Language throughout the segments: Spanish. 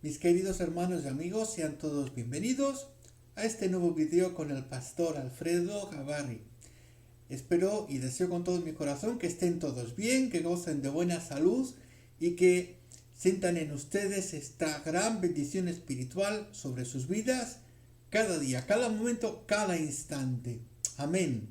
Mis queridos hermanos y amigos, sean todos bienvenidos a este nuevo video con el pastor Alfredo Gavarri. Espero y deseo con todo mi corazón que estén todos bien, que gocen de buena salud y que sientan en ustedes esta gran bendición espiritual sobre sus vidas cada día, cada momento, cada instante. Amén.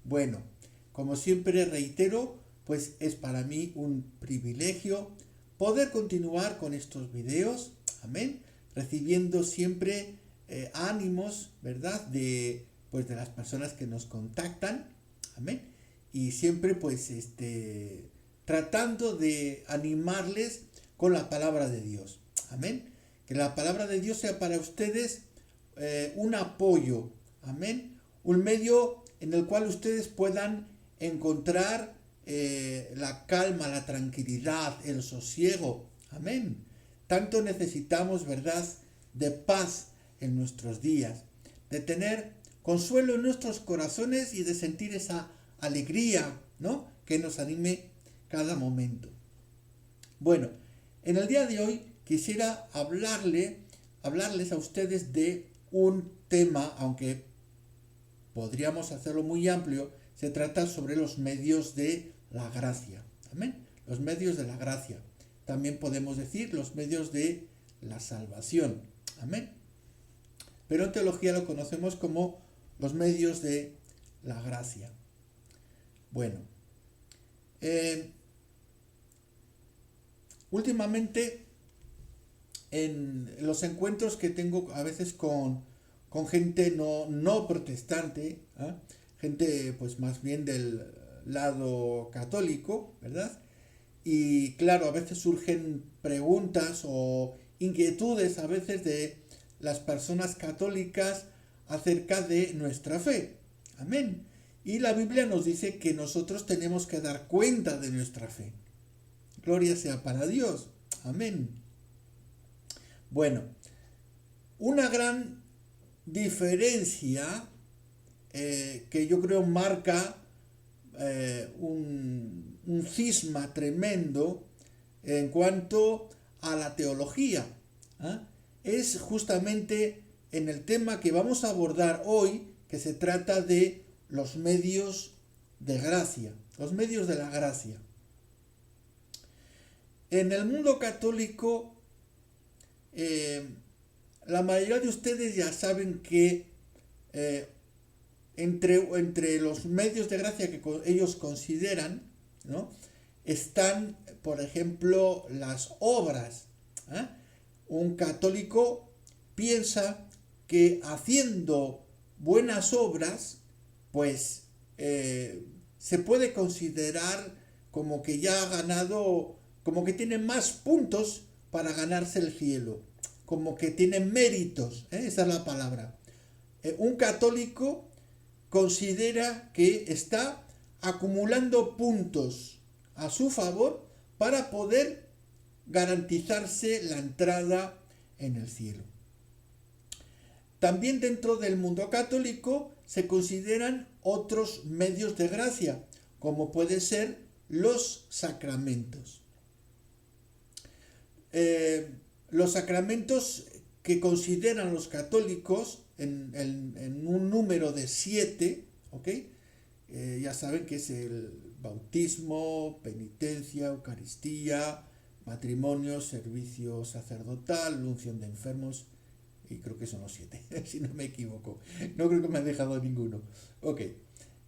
Bueno, como siempre reitero, pues es para mí un privilegio poder continuar con estos videos, amén, recibiendo siempre ánimos, ¿verdad?, de las personas que nos contactan, amén, y siempre tratando de animarles con la palabra de Dios, amén, que la palabra de Dios sea para ustedes un apoyo, amén, un medio en el cual ustedes puedan encontrar la calma, la tranquilidad, el sosiego, amén. Tanto necesitamos, ¿verdad?, de paz en nuestros días, de tener consuelo en nuestros corazones y de sentir esa alegría, ¿no?, que nos anime cada momento. Bueno, en el día de hoy quisiera hablarles a ustedes de un tema, aunque podríamos hacerlo muy amplio. Se trata sobre los medios de la gracia. Amén. Los medios de la gracia. También podemos decir los medios de la salvación. Amén. Pero en teología lo conocemos como los medios de la gracia. Bueno. Últimamente, en los encuentros que tengo a veces con gente no protestante, ¿eh?, gente pues más bien del lado católico, ¿verdad? Y claro, a veces surgen preguntas o inquietudes a veces de las personas católicas acerca de nuestra fe. Amén. Y la Biblia nos dice que nosotros tenemos que dar cuenta de nuestra fe. Gloria sea para Dios. Amén. Bueno, una gran diferencia que yo creo marca un cisma tremendo en cuanto a la teología, ¿eh?, es justamente en el tema que vamos a abordar hoy, que se trata de los medios de gracia, los medios de la gracia. En el mundo católico, la mayoría de ustedes ya saben que entre los medios de gracia que ellos consideran, ¿no?, están, por ejemplo, las obras, ¿eh? Un católico piensa que haciendo buenas obras, pues se puede considerar como que ya ha ganado, como que tiene más puntos para ganarse el cielo, como que tiene méritos, esa es la palabra. Un católico considera que está acumulando puntos a su favor para poder garantizarse la entrada en el cielo. También dentro del mundo católico se consideran otros medios de gracia, como pueden ser los sacramentos. Los sacramentos que consideran los católicos en un número de 7, ¿ok? Ya saben que es el bautismo, penitencia, Eucaristía, matrimonio, servicio sacerdotal, unción de enfermos, y creo que son los 7, si no me equivoco. No creo que me he dejado ninguno. Ok.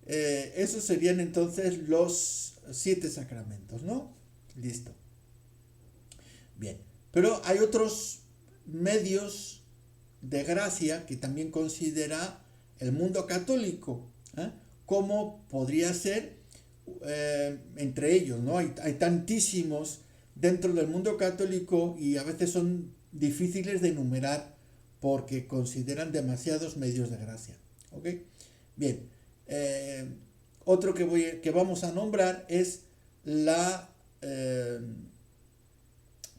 Esos serían entonces los 7 sacramentos, ¿no? Listo. Bien. Pero hay otros medios de gracia que también considera el mundo católico, ¿eh?, como podría ser entre ellos, ¿no? Hay tantísimos dentro del mundo católico y a veces son difíciles de enumerar porque consideran demasiados medios de gracia. ¿Ok? Bien. Otro que vamos a nombrar es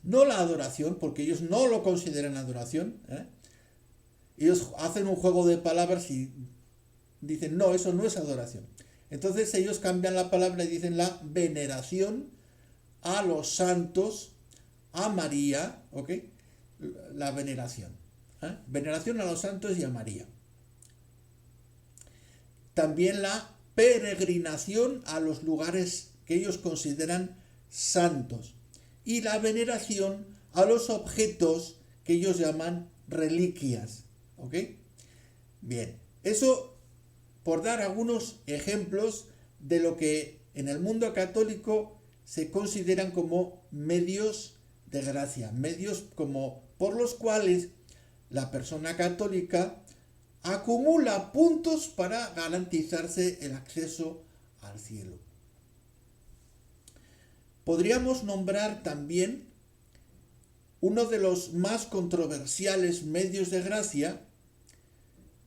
no la adoración, porque ellos no lo consideran adoración, ¿eh? Ellos hacen un juego de palabras y dicen, no, eso no es adoración. Entonces ellos cambian la palabra y dicen la veneración a los santos, a María, ¿ok? la veneración. Veneración a los santos y a María. También la peregrinación a los lugares que ellos consideran santos. Y la veneración a los objetos que ellos llaman reliquias. ¿Ok? Bien, eso por dar algunos ejemplos de lo que en el mundo católico se consideran como medios de gracia, medios como por los cuales la persona católica acumula puntos para garantizarse el acceso al cielo. Podríamos nombrar también uno de los más controversiales medios de gracia,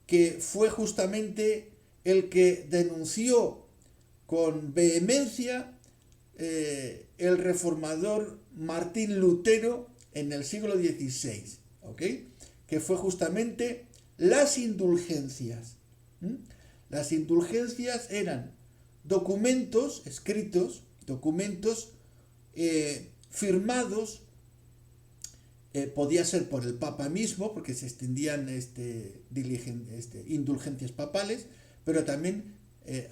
que fue justamente el que denunció con vehemencia el reformador Martín Lutero en el siglo XVI, ¿ok? Que fue justamente las indulgencias. Las indulgencias eran documentos escritos, documentos firmados, podía ser por el Papa mismo, porque se extendían indulgencias papales, pero también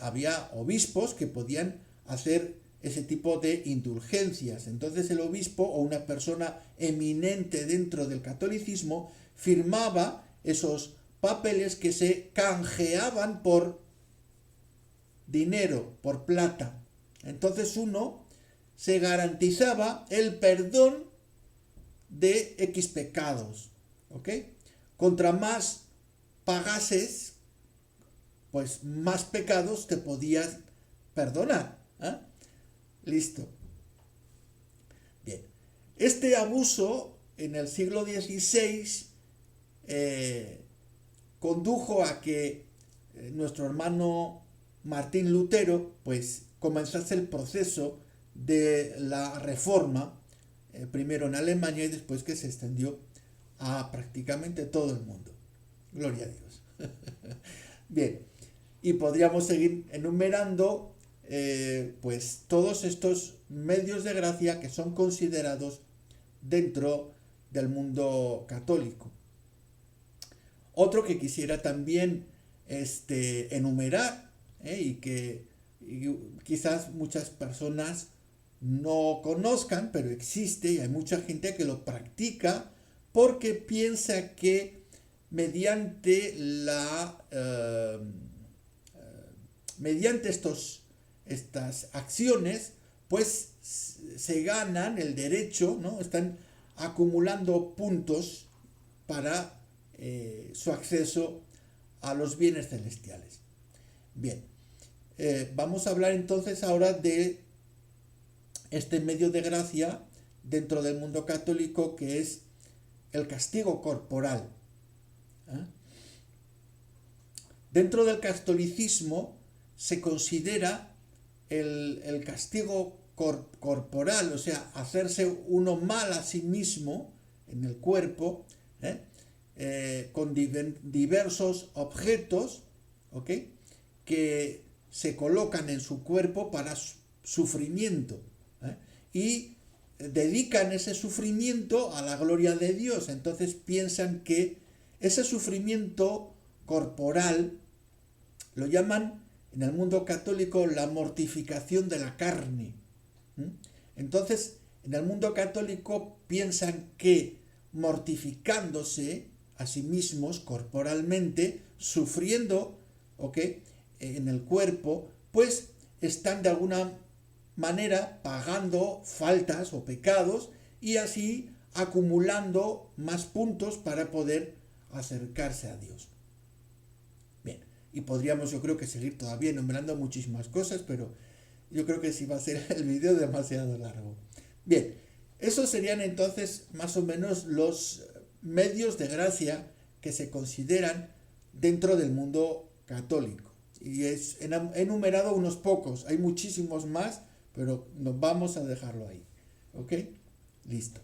había obispos que podían hacer ese tipo de indulgencias. Entonces el obispo o una persona eminente dentro del catolicismo firmaba esos papeles que se canjeaban por dinero, por plata. Entonces uno se garantizaba el perdón de X pecados, ¿ok? Contra más pagases, pues más pecados te podías perdonar. Listo. Bien. Este abuso en el siglo XVI condujo a que nuestro hermano Martín Lutero pues comenzase el proceso de la reforma, primero en Alemania y después que se extendió a prácticamente todo el mundo. Gloria a Dios. Bien, y podríamos seguir enumerando pues todos estos medios de gracia que son considerados dentro del mundo católico. Otro que quisiera también enumerar y que quizás muchas personas no conozcan, pero existe y hay mucha gente que lo practica porque piensa que mediante estas acciones pues se ganan el derecho, ¿no? Están acumulando puntos para su acceso a los bienes celestiales. Bien, vamos a hablar entonces ahora de este medio de gracia dentro del mundo católico, que es el castigo corporal. Dentro del catolicismo se considera el castigo corporal, o sea, hacerse uno mal a sí mismo en el cuerpo, con diversos objetos, ¿ok?, que se colocan en su cuerpo para sufrimiento, y dedican ese sufrimiento a la gloria de Dios. Entonces piensan que ese sufrimiento corporal lo llaman en el mundo católico la mortificación de la carne. Entonces, en el mundo católico piensan que mortificándose a sí mismos corporalmente, sufriendo, en el cuerpo, pues están de alguna manera pagando faltas o pecados y así acumulando más puntos para poder acercarse a Dios. Bien, y podríamos, yo creo que seguir todavía nombrando muchísimas cosas, pero yo creo que sí va a ser el vídeo demasiado largo. Bien, esos serían entonces más o menos los medios de gracia que se consideran dentro del mundo católico. Y he enumerado unos pocos, hay muchísimos más, pero nos vamos a dejarlo ahí. ¿Ok? Listo.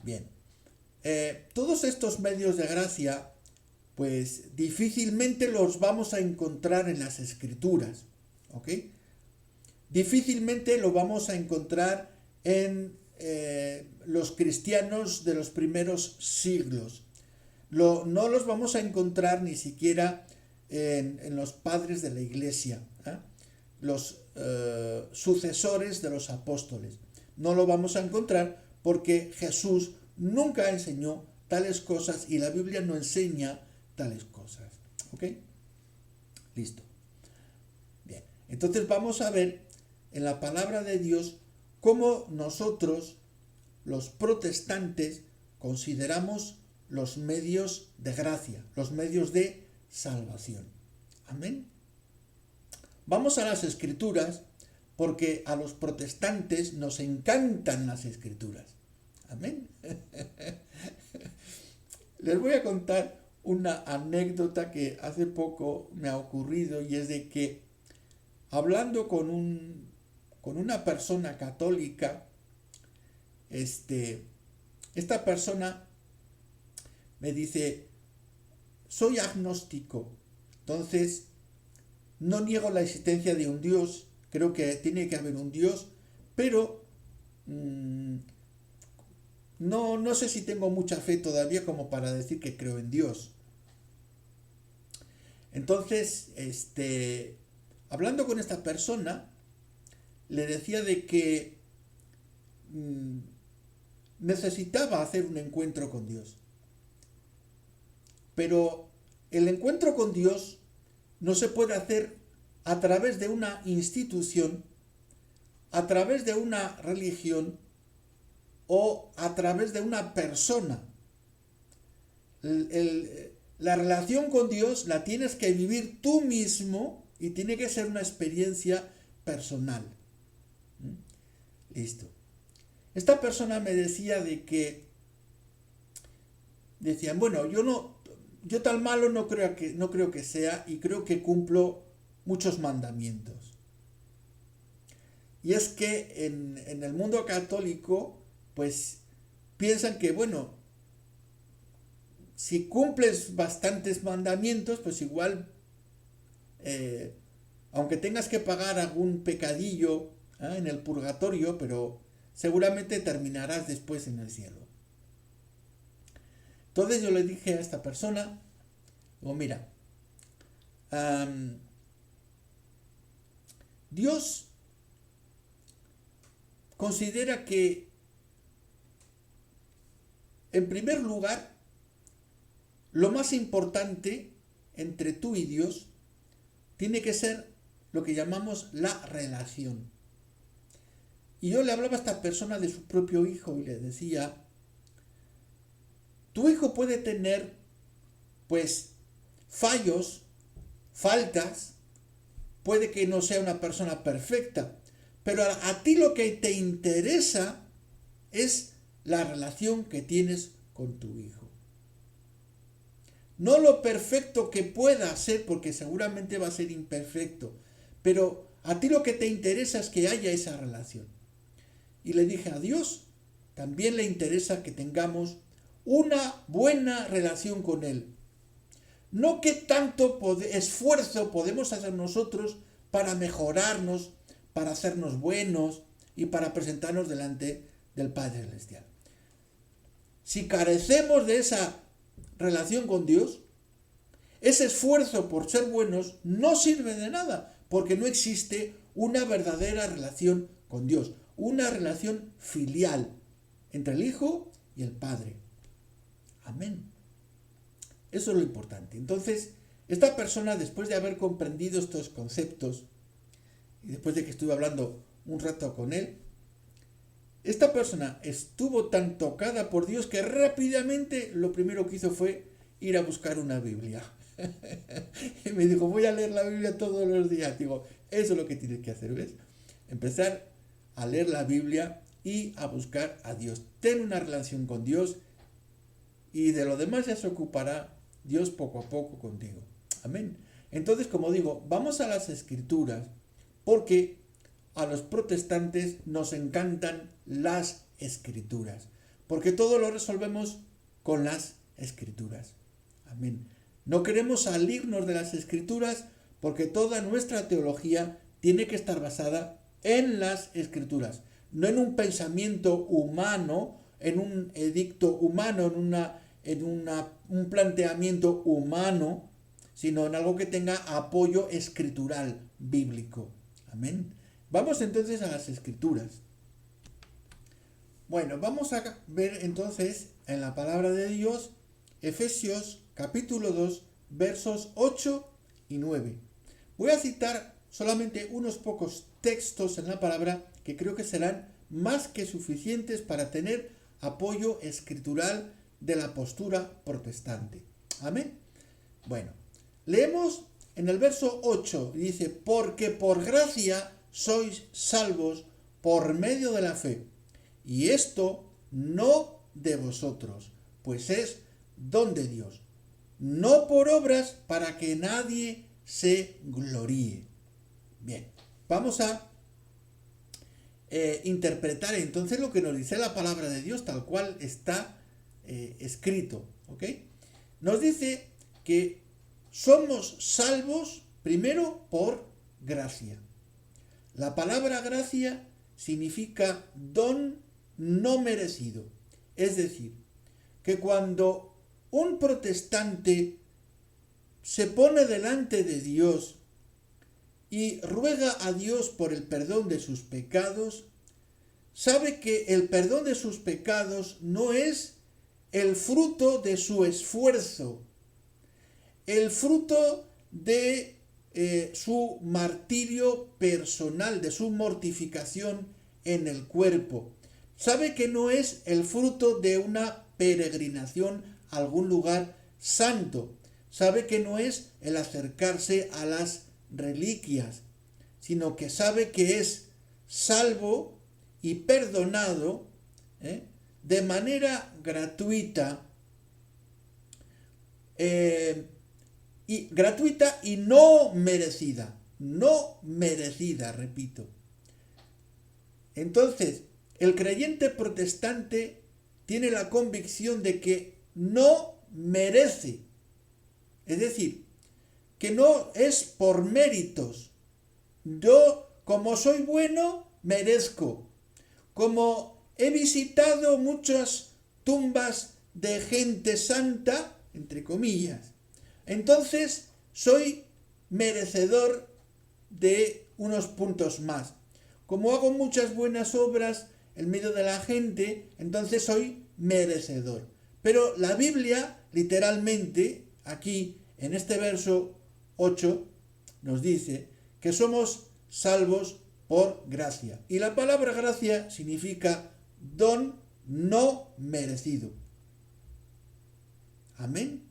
Bien. Todos estos medios de gracia, pues difícilmente los vamos a encontrar en las Escrituras. ¿Ok? Difícilmente lo vamos a encontrar en los cristianos de los primeros siglos. No los vamos a encontrar ni siquiera en los padres de la iglesia, los sucesores de los apóstoles. No lo vamos a encontrar porque Jesús nunca enseñó tales cosas y la Biblia no enseña tales cosas. ¿Ok? Listo. Bien. Entonces vamos a ver en la palabra de Dios cómo nosotros, los protestantes, consideramos los medios de gracia, los medios de salvación. Amén. Vamos a las Escrituras, porque a los protestantes nos encantan las Escrituras. Amén. Les voy a contar una anécdota que hace poco me ha ocurrido, y es de que hablando con una persona católica, esta persona me dice: soy agnóstico, entonces no niego la existencia de un Dios, creo que tiene que haber un Dios, pero no sé si tengo mucha fe todavía como para decir que creo en Dios. Entonces, hablando con esta persona, le decía de que necesitaba hacer un encuentro con Dios. Pero el encuentro con Dios no se puede hacer a través de una institución, a través de una religión o a través de una persona. La relación con Dios la tienes que vivir tú mismo y tiene que ser una experiencia personal. Listo. Esta persona me decía de que decían, bueno, yo tan malo no creo que sea, y creo que cumplo muchos mandamientos. Y es que en el mundo católico, pues piensan que, bueno, si cumples bastantes mandamientos, pues igual, aunque tengas que pagar algún pecadillo en el purgatorio, pero seguramente terminarás después en el cielo. Entonces yo le dije a esta persona, digo, mira, Dios considera que, en primer lugar, lo más importante entre tú y Dios tiene que ser lo que llamamos la relación. Y yo le hablaba a esta persona de su propio hijo y le decía, tu hijo puede tener, pues, fallos, faltas, puede que no sea una persona perfecta, pero a ti lo que te interesa es la relación que tienes con tu hijo. No lo perfecto que pueda ser, porque seguramente va a ser imperfecto, pero a ti lo que te interesa es que haya esa relación. Y le dije, a Dios también le interesa que tengamos una buena relación con Él. No qué tanto esfuerzo podemos hacer nosotros para mejorarnos, para hacernos buenos y para presentarnos delante del Padre Celestial. Si carecemos de esa relación con Dios, ese esfuerzo por ser buenos no sirve de nada, porque no existe una verdadera relación con Dios, una relación filial entre el Hijo y el Padre. Amén. Eso es lo importante. Entonces, esta persona, después de haber comprendido estos conceptos, y después de que estuve hablando un rato con él, esta persona estuvo tan tocada por Dios que rápidamente lo primero que hizo fue ir a buscar una Biblia. Y me dijo, voy a leer la Biblia todos los días. Digo, eso es lo que tienes que hacer, ¿ves? Empezar a leer la Biblia y a buscar a Dios. Ten una relación con Dios y de lo demás ya se ocupará Dios poco a poco contigo. Amén. Entonces, como digo, vamos a las Escrituras, porque a los protestantes nos encantan las Escrituras, porque todo lo resolvemos con las Escrituras. Amén. No queremos salirnos de las Escrituras, porque toda nuestra teología tiene que estar basada en las Escrituras. no en un pensamiento humano, en un edicto humano, un planteamiento humano, sino en algo que tenga apoyo escritural, bíblico. Amén. Vamos entonces a las escrituras. Bueno, vamos a ver entonces en la palabra de Dios Efesios capítulo 2 versos 8 y 9. Voy a citar solamente unos pocos textos en la palabra que creo que serán más que suficientes para tener apoyo escritural de la postura protestante. Amén. Bueno, leemos en el verso 8, dice, porque por gracia sois salvos por medio de la fe. Y esto no de vosotros, pues es don de Dios, no por obras para que nadie se gloríe. Bien, vamos a interpretar entonces lo que nos dice la palabra de Dios tal cual está escrito, ¿ok? Nos dice que somos salvos primero por gracia. La palabra gracia significa don no merecido. Es decir, que cuando un protestante se pone delante de Dios y ruega a Dios por el perdón de sus pecados, sabe que el perdón de sus pecados no es el fruto de su esfuerzo, el fruto de su martirio personal, de su mortificación en el cuerpo. Sabe que no es el fruto de una peregrinación a algún lugar santo. Sabe que no es el acercarse a las reliquias, sino que sabe que es salvo y perdonado de manera gratuita, gratuita y no merecida, repito. Entonces, el creyente protestante tiene la convicción de que no merece, es decir, que no es por méritos. Yo, como soy bueno, merezco. Como he visitado muchas tumbas de gente santa, entre comillas, entonces soy merecedor de unos puntos más. Como hago muchas buenas obras en medio de la gente, entonces soy merecedor. Pero la Biblia, literalmente, aquí en este verso 8, nos dice que somos salvos por gracia. Y la palabra gracia significa don no merecido. Amén.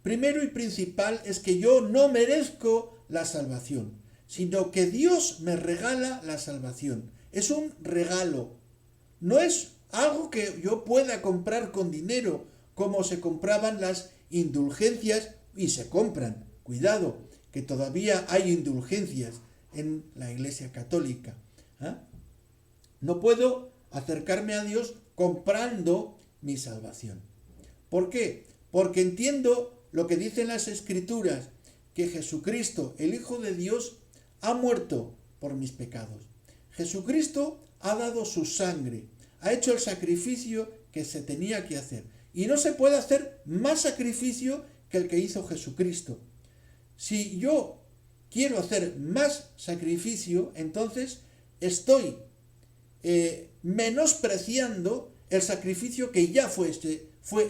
Primero y principal es que yo no merezco la salvación, sino que Dios me regala la salvación. Es un regalo. No es algo que yo pueda comprar con dinero, como se compraban las indulgencias y se compran. Cuidado, que todavía hay indulgencias en la Iglesia Católica. No puedo acercarme a Dios comprando mi salvación. ¿Por qué? Porque entiendo lo que dicen las Escrituras, que Jesucristo, el Hijo de Dios, ha muerto por mis pecados. Jesucristo ha dado su sangre, ha hecho el sacrificio que se tenía que hacer. Y no se puede hacer más sacrificio que el que hizo Jesucristo. Si yo quiero hacer más sacrificio, entonces estoy menospreciando el sacrificio que ya fue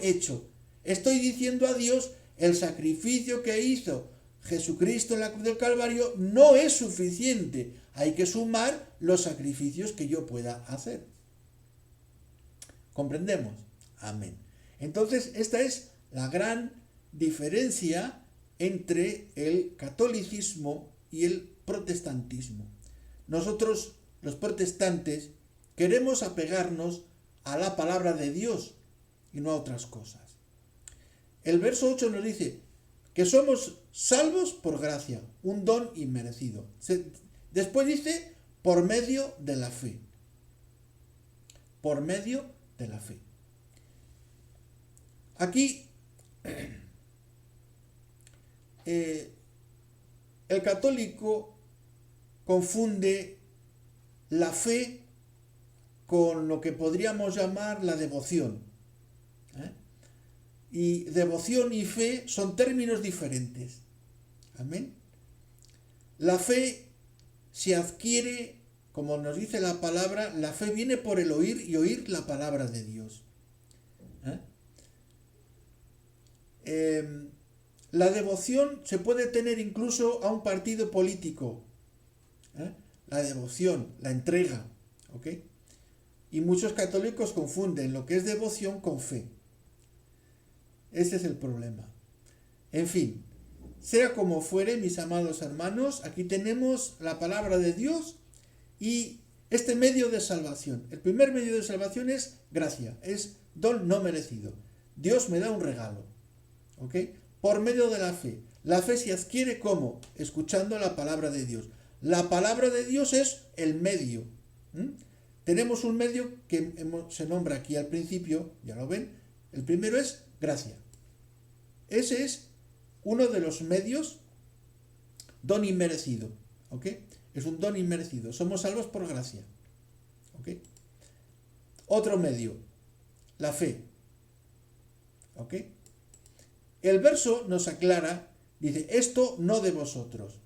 hecho. Estoy diciendo a Dios, el sacrificio que hizo Jesucristo en la cruz del Calvario no es suficiente. Hay que sumar los sacrificios que yo pueda hacer. ¿Comprendemos? Amén. Entonces, esta es la gran diferencia entre el catolicismo y el protestantismo. Nosotros, los protestantes, queremos apegarnos a la palabra de Dios y no a otras cosas. El verso 8 nos dice que somos salvos por gracia, un don inmerecido. Después dice, por medio de la fe. Por medio de la fe. Aquí el católico confunde la fe con lo que podríamos llamar la devoción. ¿Eh? Y devoción y fe son términos diferentes. Amén. La fe se adquiere, como nos dice la palabra, la fe viene por el oír y oír la palabra de Dios. La devoción se puede tener incluso a un partido político. La devoción, la entrega. ¿Ok? Y muchos católicos confunden lo que es devoción con fe. Ese es el problema. En fin, sea como fuere, mis amados hermanos, aquí tenemos la palabra de Dios y este medio de salvación. El primer medio de salvación es gracia, es don no merecido. Dios me da un regalo, ¿ok? Por medio de la fe. La fe se adquiere ¿cómo? Escuchando la palabra de Dios. La palabra de Dios es el medio. Tenemos un medio que se nombra aquí al principio, ya lo ven. El primero es gracia. Ese es uno de los medios, don inmerecido, ¿ok? Es un don inmerecido. Somos salvos por gracia, ¿ok? Otro medio, la fe, ¿ok? El verso nos aclara, dice, esto no de vosotros.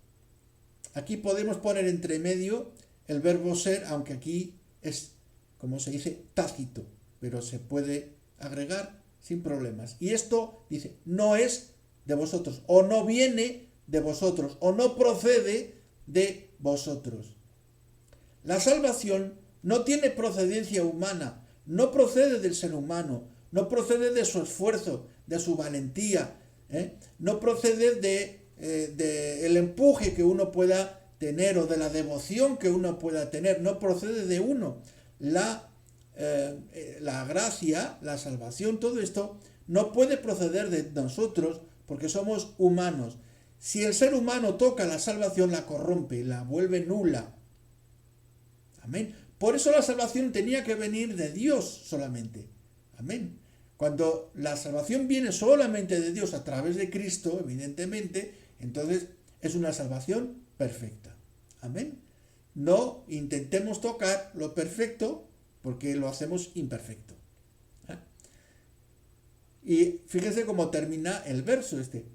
Aquí podemos poner entre medio el verbo ser, aunque aquí es, como se dice, tácito, pero se puede agregar sin problemas. Y esto, dice, no es de vosotros, o no viene de vosotros, o no procede de vosotros. La salvación no tiene procedencia humana, no procede del ser humano, no procede de su esfuerzo, de su valentía, no procede de el empuje que uno pueda tener o de la devoción que uno pueda tener, no procede de uno. La gracia, la salvación, todo esto no puede proceder de nosotros porque somos humanos. Si el ser humano toca la salvación, la corrompe, la vuelve nula. Amén. Por eso la salvación tenía que venir de Dios solamente. Amén. Cuando la salvación viene solamente de Dios a través de Cristo, evidentemente, entonces es una salvación perfecta. Amén. No intentemos tocar lo perfecto porque lo hacemos imperfecto. Y fíjense cómo termina el verso este.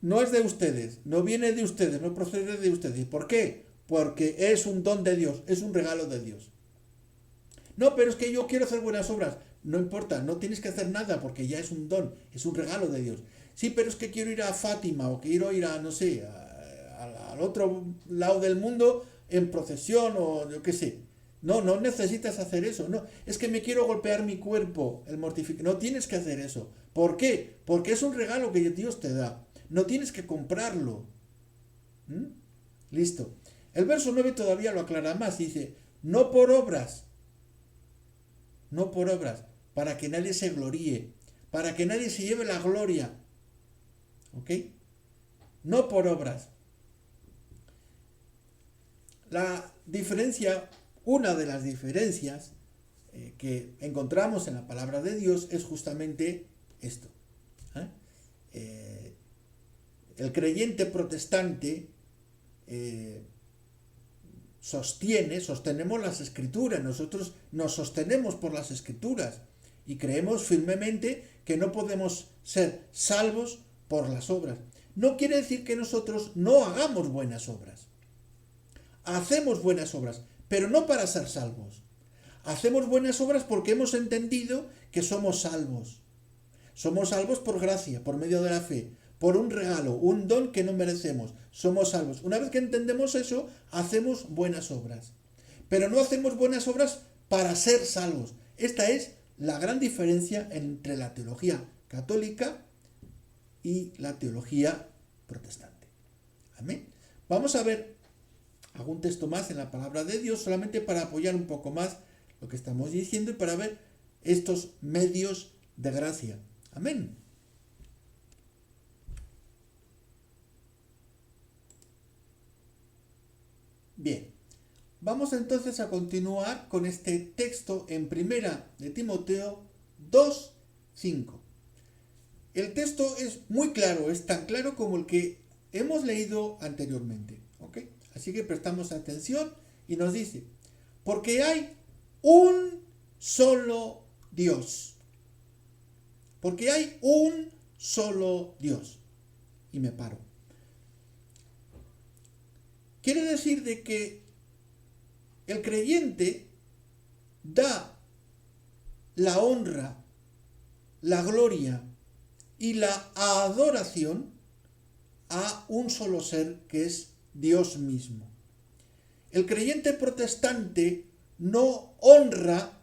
No es de ustedes, no viene de ustedes, no procede de ustedes. ¿Por qué? Porque es un don de Dios, es un regalo de Dios. No, pero es que yo quiero hacer buenas obras. No importa, no tienes que hacer nada porque ya es un don, es un regalo de Dios. Sí, pero es que quiero ir a Fátima o quiero ir a, no sé, al otro lado del mundo en procesión o yo qué sé. No, no necesitas hacer eso. No, es que me quiero golpear mi cuerpo, el mortificado. No tienes que hacer eso. ¿Por qué? Porque es un regalo que Dios te da. No tienes que comprarlo. Listo. El verso 9 todavía lo aclara más. Dice, no por obras. No por obras. Para que nadie se gloríe. Para que nadie se lleve la gloria. ¿Ok? No por obras. La diferencia, una de las diferencias que encontramos en la palabra de Dios es justamente esto. El creyente protestante sostenemos las escrituras, nosotros nos sostenemos por las escrituras y creemos firmemente que no podemos ser salvos por las obras. No quiere decir que nosotros no hagamos buenas obras. Hacemos buenas obras, pero no para ser salvos. Hacemos buenas obras porque hemos entendido que somos salvos. Somos salvos por gracia, por medio de la fe, por un regalo, un don que no merecemos. Somos salvos. Una vez que entendemos eso, hacemos buenas obras. Pero no hacemos buenas obras para ser salvos. Esta es la gran diferencia entre la teología católica y la teología protestante. Amén. Vamos a ver algún texto más en la palabra de Dios, solamente para apoyar un poco más lo que estamos diciendo y para ver estos medios de gracia. Amén. Bien, vamos entonces a continuar con este texto en primera de Timoteo 2:5. El texto es muy claro, es tan claro como el que hemos leído anteriormente, ¿ok? Así que prestamos atención y nos dice, porque hay un solo Dios. Porque hay un solo Dios. Y me paro. Quiere decir de que el creyente da la honra, la gloria y la adoración a un solo ser que es Dios mismo. El creyente protestante no honra,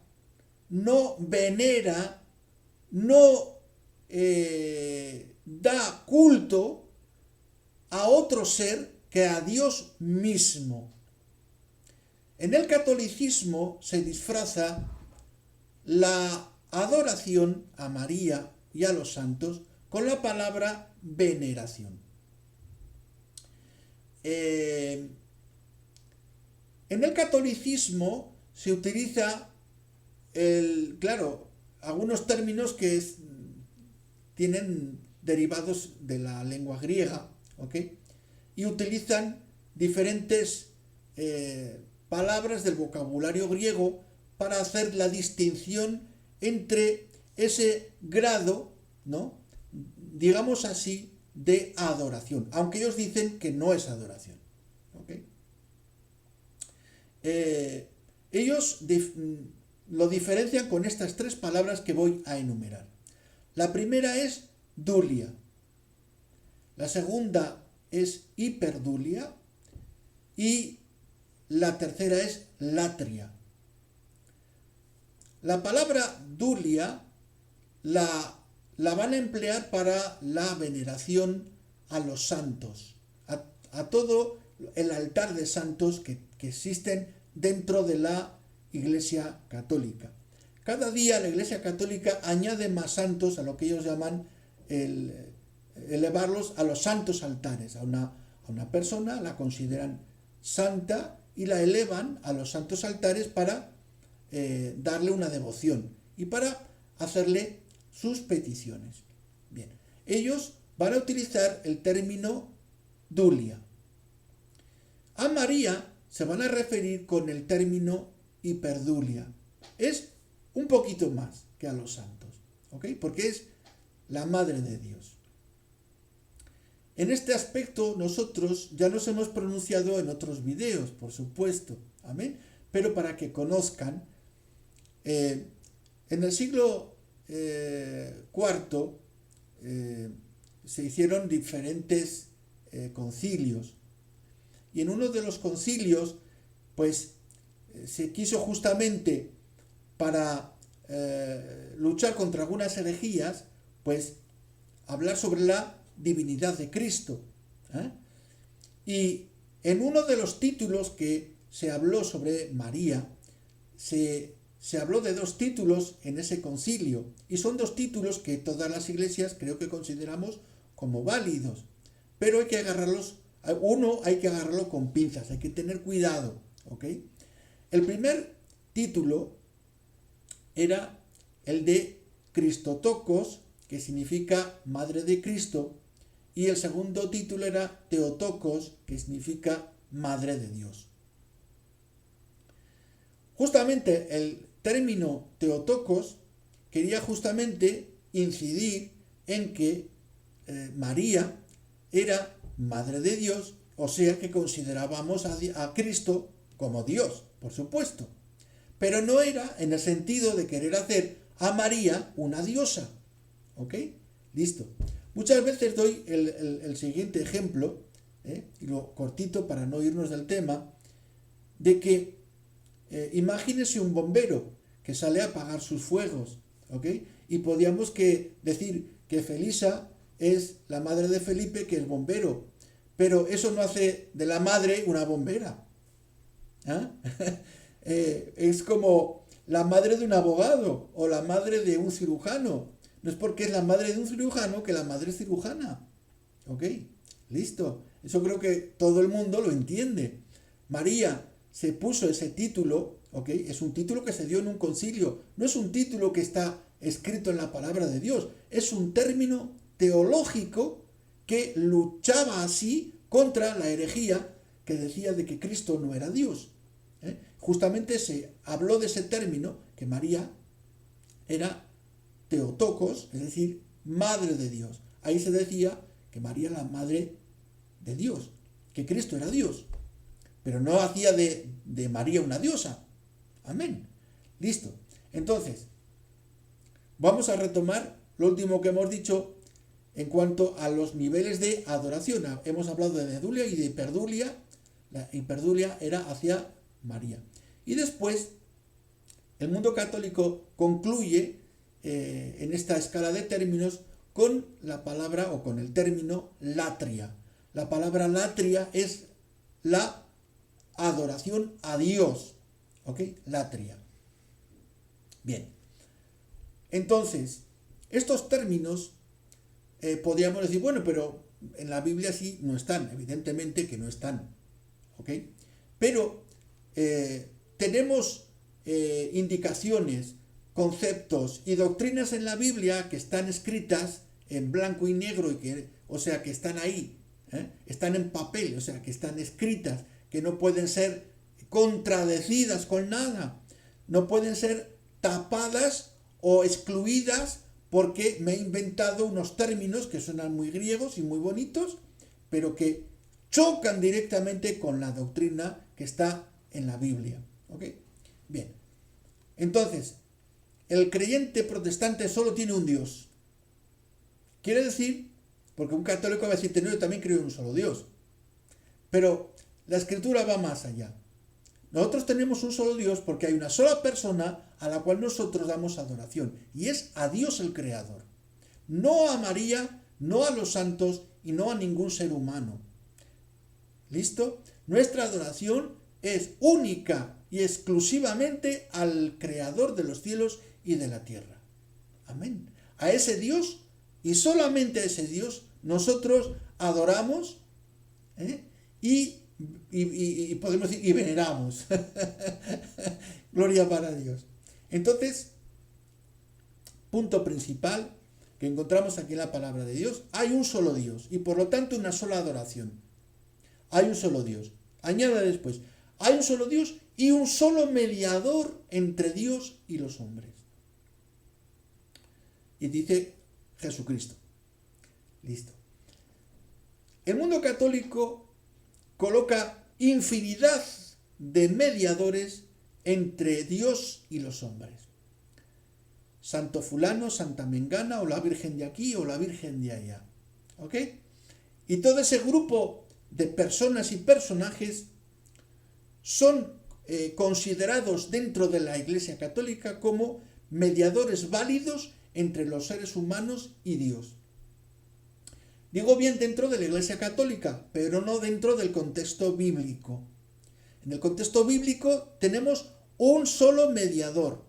no venera, no da culto a otro ser que a Dios mismo. En el catolicismo se disfraza la adoración a María y a los santos con la palabra veneración. En el catolicismo se utiliza, algunos términos que tienen derivados de la lengua griega, ¿ok? Y utilizan diferentes palabras del vocabulario griego para hacer la distinción entre ese grado, ¿no?, digamos así, de adoración, aunque ellos dicen que no es adoración. ¿Okay? Ellos lo diferencian con estas tres palabras que voy a enumerar. La primera es dulia, la segunda es hiperdulia y la tercera es latria. La palabra dulia la van a emplear para la veneración a los santos, a todo el altar de santos que existen dentro de la Iglesia Católica. Cada día la Iglesia Católica añade más santos a lo que ellos llaman elevarlos a los santos altares. A una persona la consideran santa y la elevan a los santos altares para darle una devoción y para hacerle sus peticiones. Bien, ellos van a utilizar el término dulia. A María se van a referir con el término hiperdulia. Es un poquito más que a los santos, ¿ok? Porque es la Madre de Dios. En este aspecto nosotros ya nos hemos pronunciado en otros videos, por supuesto, amén, pero para que conozcan, en el siglo IV se hicieron diferentes concilios, y en uno de los concilios pues se quiso justamente para luchar contra algunas herejías, pues hablar sobre la divinidad de Cristo. Y en uno de los títulos que se habló sobre María, se habló de dos títulos en ese concilio, y son dos títulos que todas las iglesias creo que consideramos como válidos, pero hay que agarrarlos, uno hay que agarrarlo con pinzas, hay que tener cuidado, ¿ok? El primer título era el de Cristotokos, que significa Madre de Cristo, y el segundo título era Theotokos, que significa Madre de Dios. Justamente el término Theotokos quería justamente incidir en que María era Madre de Dios, o sea que considerábamos a Cristo como Dios, por supuesto. Pero no era en el sentido de querer hacer a María una diosa. ¿Ok? Listo. Muchas veces doy el siguiente ejemplo, y lo cortito para no irnos del tema, de que imagínese un bombero que sale a apagar sus fuegos, ¿ok? Y podríamos decir que Felisa es la madre de Felipe, que es bombero, pero eso no hace de la madre una bombera. Es como la madre de un abogado o la madre de un cirujano. No es porque es la madre de un cirujano que la madre es cirujana. ¿Ok? Listo. Eso creo que todo el mundo lo entiende. María se puso ese título, ¿ok? Es un título que se dio en un concilio. No es un título que está escrito en la palabra de Dios. Es un término teológico que luchaba así contra la herejía que decía de que Cristo no era Dios. justamente se habló de ese término, que María era Theotokos, es decir, madre de Dios. Ahí se decía que María era la madre de Dios, que Cristo era Dios, pero no hacía de María una diosa. Amén. Listo. Entonces, vamos a retomar lo último que hemos dicho en cuanto a los niveles de adoración. Hemos hablado de Dedulia y de Hiperdulia. La hiperdulia era hacia María. Y después, el mundo católico concluye en esta escala de términos con la palabra o con el término latria. La palabra latria es la adoración a Dios. ¿Ok? Latria. Bien. Entonces, estos términos podríamos decir, bueno, pero en la Biblia sí no están, evidentemente que no están. ¿Ok? Pero tenemos indicaciones, conceptos y doctrinas en la Biblia que están escritas en blanco y negro, y que, o sea, que están ahí, están en papel, o sea, que están escritas, que no pueden ser contradecidas con nada, no pueden ser tapadas o excluidas porque me he inventado unos términos que suenan muy griegos y muy bonitos, pero que chocan directamente con la doctrina que está en la Biblia. ¿Ok? Bien. Entonces, el creyente protestante solo tiene un Dios. Quiere decir, porque un católico va a decir, no, yo también creo en un solo Dios. Pero la Escritura va más allá. Nosotros tenemos un solo Dios porque hay una sola persona a la cual nosotros damos adoración, y es a Dios el Creador. No a María, no a los santos y no a ningún ser humano. ¿Listo? Nuestra adoración es única y exclusivamente al Creador de los cielos y de la tierra. Amén. A ese Dios y solamente a ese Dios nosotros adoramos y podemos decir y veneramos. Gloria para Dios. Entonces, punto principal que encontramos aquí en la palabra de Dios: hay un solo Dios y por lo tanto una sola adoración. Hay un solo Dios. Añade después, hay un solo Dios y un solo mediador entre Dios y los hombres. Y dice Jesucristo. Listo. El mundo católico coloca infinidad de mediadores entre Dios y los hombres. Santo fulano, Santa Mengana, o la Virgen de aquí, o la Virgen de allá. ¿Ok? Y todo ese grupo de personas y personajes son considerados dentro de la Iglesia Católica como mediadores válidos entre los seres humanos y Dios. Digo bien dentro de la Iglesia Católica, pero no dentro del contexto bíblico. En el contexto bíblico tenemos un solo mediador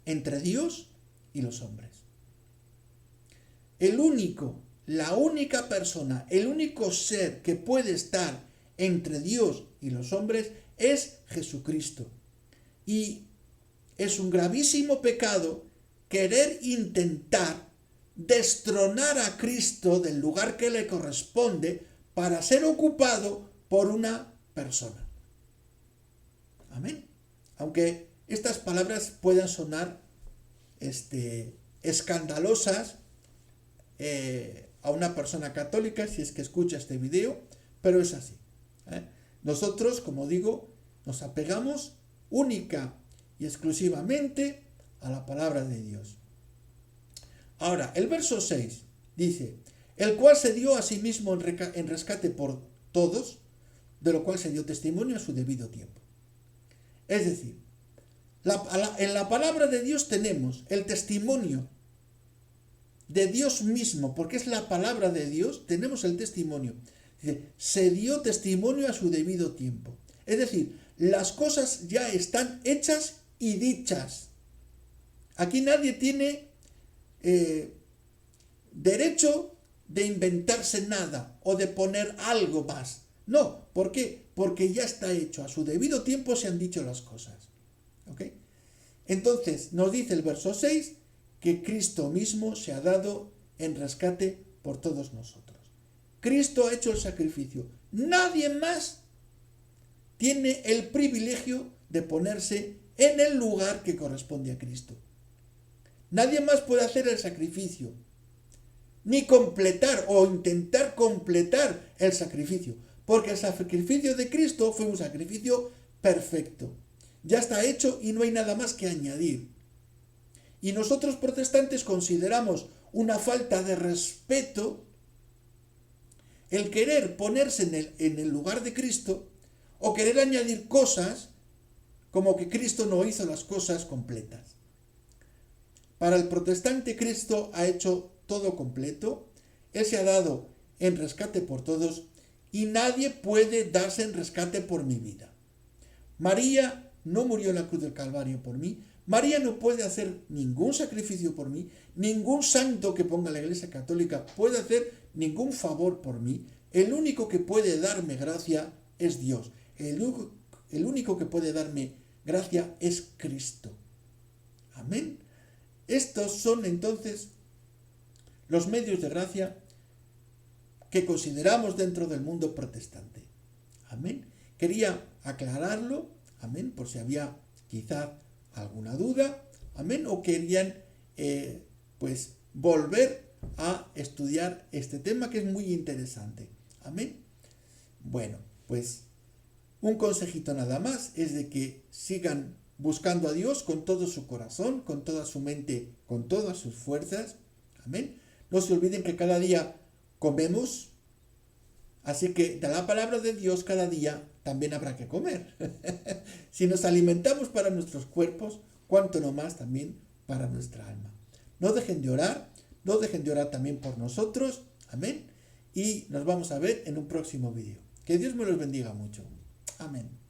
entre Dios y los hombres. La única persona, el único ser que puede estar entre Dios y los hombres es Jesucristo. Y es un gravísimo pecado querer intentar destronar a Cristo del lugar que le corresponde para ser ocupado por una persona. Amén. Aunque estas palabras puedan sonar escandalosas a una persona católica si es que escucha este video, pero es así. Nosotros, como digo, nos apegamos única y exclusivamente a la palabra de Dios. Ahora, el verso 6 dice, el cual se dio a sí mismo en rescate por todos, de lo cual se dio testimonio a su debido tiempo. Es decir, en la palabra de Dios tenemos el testimonio de Dios mismo, porque es la palabra de Dios, tenemos el testimonio. Dice, se dio testimonio a su debido tiempo. Es decir, las cosas ya están hechas y dichas. Aquí nadie tiene derecho de inventarse nada o de poner algo más. No, ¿por qué? Porque ya está hecho. A su debido tiempo se han dicho las cosas. ¿Ok? Entonces, nos dice el verso 6 que Cristo mismo se ha dado en rescate por todos nosotros. Cristo ha hecho el sacrificio. Nadie más tiene el privilegio de ponerse en el lugar que corresponde a Cristo. Nadie más puede hacer el sacrificio, ni completar o intentar completar el sacrificio, porque el sacrificio de Cristo fue un sacrificio perfecto. Ya está hecho y no hay nada más que añadir. Y nosotros protestantes consideramos una falta de respeto el querer ponerse en el lugar de Cristo o querer añadir cosas como que Cristo no hizo las cosas completas. Para el protestante, Cristo ha hecho todo completo. Él se ha dado en rescate por todos y nadie puede darse en rescate por mi vida. María no murió en la cruz del Calvario por mí. María no puede hacer ningún sacrificio por mí. Ningún santo que ponga la Iglesia Católica puede hacer ningún favor por mí. El único que puede darme gracia es Dios. El único que puede darme gracia es Cristo. Amén. Estos son entonces los medios de gracia que consideramos dentro del mundo protestante. Amén. Quería aclararlo, amén, por si había quizá alguna duda, amén, o querían pues volver a estudiar este tema que es muy interesante. Amén. Bueno, pues un consejito nada más es de que sigan buscando a Dios con todo su corazón, con toda su mente, con todas sus fuerzas. Amén. No se olviden que cada día comemos, así que de la palabra de Dios cada día también habrá que comer. Si nos alimentamos para nuestros cuerpos, cuánto no más también para nuestra alma. No dejen de orar también por nosotros. Amén. Y nos vamos a ver en un próximo vídeo. Que Dios me los bendiga mucho. Amén.